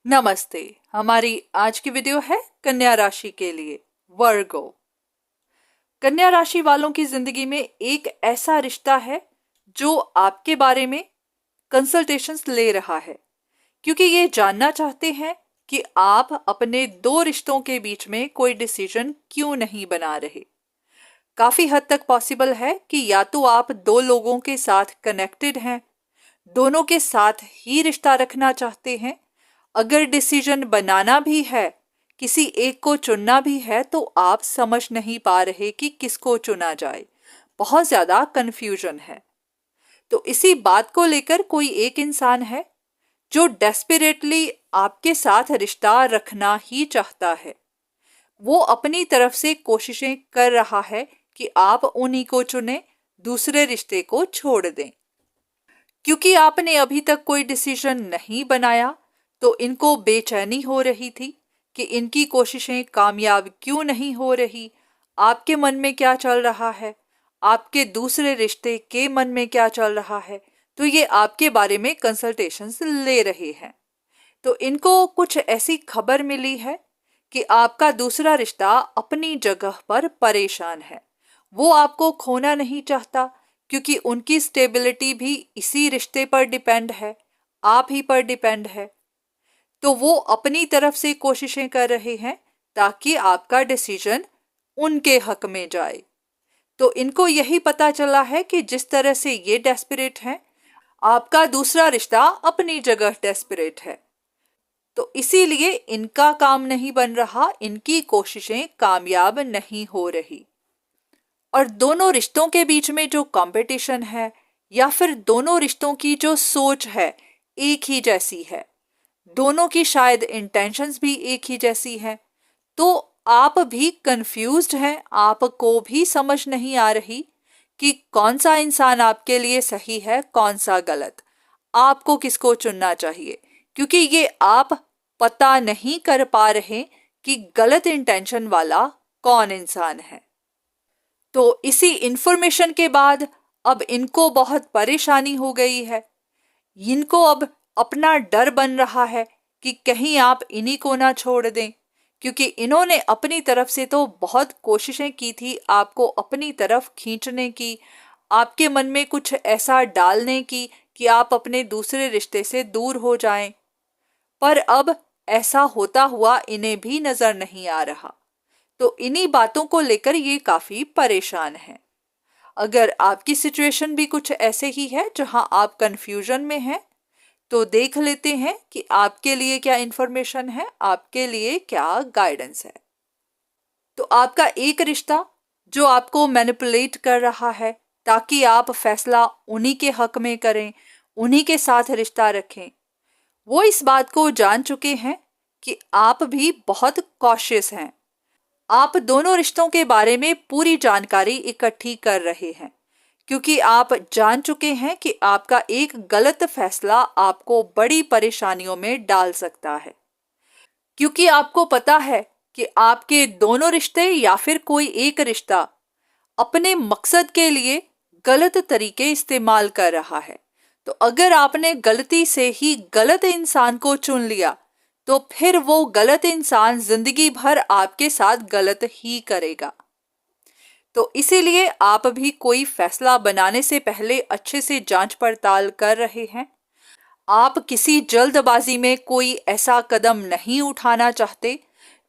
नमस्ते। हमारी आज की वीडियो है कन्या राशि के लिए वर्गो। कन्या राशि वालों की जिंदगी में एक ऐसा रिश्ता है जो आपके बारे में कंसल्टेशंस ले रहा है, क्योंकि ये जानना चाहते हैं कि आप अपने दो रिश्तों के बीच में कोई डिसीजन क्यों नहीं बना रहे। काफी हद तक पॉसिबल है कि या तो आप दो लोगों के साथ कनेक्टेड हैं, दोनों के साथ ही रिश्ता रखना चाहते हैं। अगर डिसीजन बनाना भी है, किसी एक को चुनना भी है, तो आप समझ नहीं पा रहे कि किसको चुना जाए। बहुत ज्यादा कंफ्यूजन है। तो इसी बात को लेकर कोई एक इंसान है जो डेस्परेटली आपके साथ रिश्ता रखना ही चाहता है। वो अपनी तरफ से कोशिशें कर रहा है कि आप उन्हीं को चुने, दूसरे रिश्ते को छोड़ दें। क्योंकि आपने अभी तक कोई डिसीजन नहीं बनाया, तो इनको बेचैनी हो रही थी कि इनकी कोशिशें कामयाब क्यों नहीं हो रही। आपके मन में क्या चल रहा है, आपके दूसरे रिश्ते के मन में क्या चल रहा है, तो ये आपके बारे में कंसल्टेशंस ले रहे हैं। तो इनको कुछ ऐसी खबर मिली है कि आपका दूसरा रिश्ता अपनी जगह पर परेशान है। वो आपको खोना नहीं चाहता, क्योंकि उनकी स्टेबिलिटी भी इसी रिश्ते पर डिपेंड है, आप ही पर डिपेंड है। तो वो अपनी तरफ से कोशिशें कर रहे हैं ताकि आपका डिसीजन उनके हक में जाए। तो इनको यही पता चला है कि जिस तरह से ये डेस्परेट हैं, आपका दूसरा रिश्ता अपनी जगह डेस्परेट है। तो इसीलिए इनका काम नहीं बन रहा, इनकी कोशिशें कामयाब नहीं हो रही। और दोनों रिश्तों के बीच में जो कंपटीशन है, या फिर दोनों रिश्तों की जो सोच है, एक ही जैसी है। दोनों की शायद इंटेंशंस भी एक ही जैसी हैं। तो आप भी कंफ्यूज्ड हैं, आपको भी समझ नहीं आ रही कि कौन सा इंसान आपके लिए सही है, कौन सा गलत। आपको किसको चुनना चाहिए, क्योंकि ये आप पता नहीं कर पा रहे कि गलत इंटेंशन वाला कौन इंसान है। तो इसी इंफॉर्मेशन के बाद अब इनको बहुत परेशानी हो गई है। इनको अब अपना डर बन रहा है कि कहीं आप इन्हीं को ना छोड़ दें, क्योंकि इन्होंने अपनी तरफ से तो बहुत कोशिशें की थी आपको अपनी तरफ खींचने की, आपके मन में कुछ ऐसा डालने की कि आप अपने दूसरे रिश्ते से दूर हो जाएं। पर अब ऐसा होता हुआ इन्हें भी नजर नहीं आ रहा। तो इन्हीं बातों को लेकर ये काफी परेशान हैं। अगर आपकी सिचुएशन भी कुछ ऐसे ही है जहां आप कंफ्यूजन में हैं, तो देख लेते हैं कि आपके लिए क्या इंफॉर्मेशन है, आपके लिए क्या गाइडेंस है। तो आपका एक रिश्ता जो आपको मैनिपुलेट कर रहा है ताकि आप फैसला उन्हीं के हक में करें, उन्हीं के साथ रिश्ता रखें, वो इस बात को जान चुके हैं कि आप भी बहुत कॉशियस हैं। आप दोनों रिश्तों के बारे में पूरी जानकारी इकट्ठी कर रहे हैं, क्योंकि आप जान चुके हैं कि आपका एक गलत फैसला आपको बड़ी परेशानियों में डाल सकता है। क्योंकि आपको पता है कि आपके दोनों रिश्ते या फिर कोई एक रिश्ता अपने मकसद के लिए गलत तरीके इस्तेमाल कर रहा है। तो अगर आपने गलती से ही गलत इंसान को चुन लिया, तो फिर वो गलत इंसान जिंदगी भर आपके साथ गलत ही करेगा। तो इसीलिए आप भी कोई फैसला बनाने से पहले अच्छे से जांच पड़ताल कर रहे हैं। आप किसी जल्दबाजी में कोई ऐसा कदम नहीं उठाना चाहते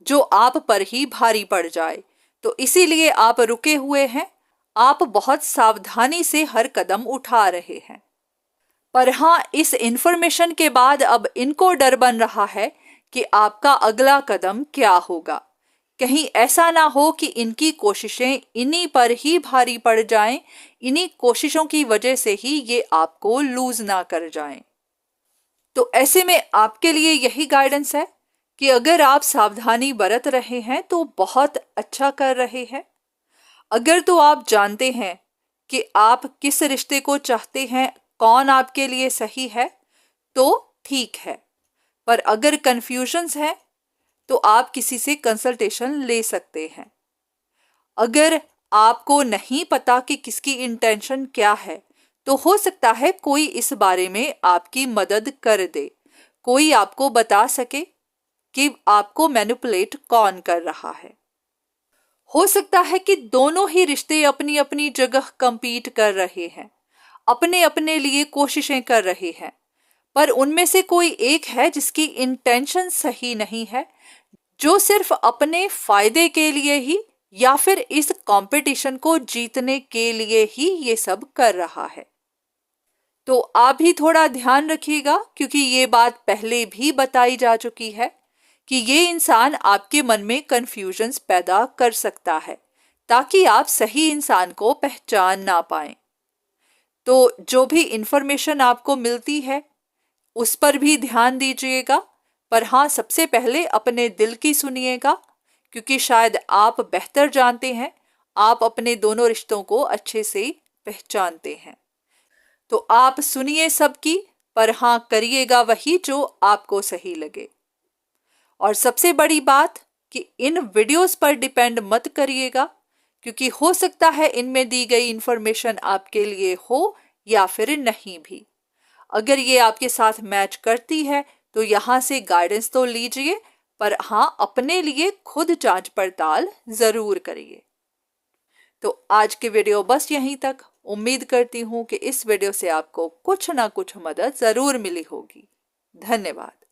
जो आप पर ही भारी पड़ जाए। तो इसीलिए आप रुके हुए हैं, आप बहुत सावधानी से हर कदम उठा रहे हैं। पर हाँ, इस इंफॉर्मेशन के बाद अब इनको डर बन रहा है कि आपका अगला कदम क्या होगा। कहीं ऐसा ना हो कि इनकी कोशिशें इन्हीं पर ही भारी पड़ जाएं, इन्हीं कोशिशों की वजह से ही ये आपको लूज ना कर जाएं। तो ऐसे में आपके लिए यही गाइडेंस है कि अगर आप सावधानी बरत रहे हैं तो बहुत अच्छा कर रहे हैं। अगर तो आप जानते हैं कि आप किस रिश्ते को चाहते हैं, कौन आपके लिए सही है, तो ठीक है। पर अगर कंफ्यूजन्स है तो आप किसी से कंसल्टेशन ले सकते हैं। अगर आपको नहीं पता कि किसकी इंटेंशन क्या है, तो हो सकता है कोई इस बारे में आपकी मदद कर दे, कोई आपको बता सके कि आपको मैनिपुलेट कौन कर रहा है। हो सकता है कि दोनों ही रिश्ते अपनी अपनी जगह compete कर रहे हैं, अपने अपने लिए कोशिशें कर रहे हैं, पर उनमें से कोई एक है जिसकी इंटेंशन सही नहीं है, जो सिर्फ अपने फायदे के लिए ही या फिर इस कंपटीशन को जीतने के लिए ही ये सब कर रहा है। तो आप भी थोड़ा ध्यान रखिएगा, क्योंकि ये बात पहले भी बताई जा चुकी है कि ये इंसान आपके मन में कंफ्यूजन्स पैदा कर सकता है, ताकि आप सही इंसान को पहचान ना पाएं। तो जो भी इंफॉर्मेशन आपको मिलती है उस पर भी ध्यान दीजिएगा, पर हाँ, सबसे पहले अपने दिल की सुनिएगा, क्योंकि शायद आप बेहतर जानते हैं, आप अपने दोनों रिश्तों को अच्छे से पहचानते हैं। तो आप सुनिए सबकी, पर हाँ, करिएगा वही जो आपको सही लगे। और सबसे बड़ी बात कि इन वीडियोस पर डिपेंड मत करिएगा, क्योंकि हो सकता है इनमें दी गई इंफॉर्मेशन आपके लिए हो या फिर नहीं भी। अगर ये आपके साथ मैच करती है तो यहाँ से गाइडेंस तो लीजिए, पर हाँ, अपने लिए खुद जांच पड़ताल जरूर करिए। तो आज की वीडियो बस यहीं तक। उम्मीद करती हूँ कि इस वीडियो से आपको कुछ ना कुछ मदद जरूर मिली होगी। धन्यवाद।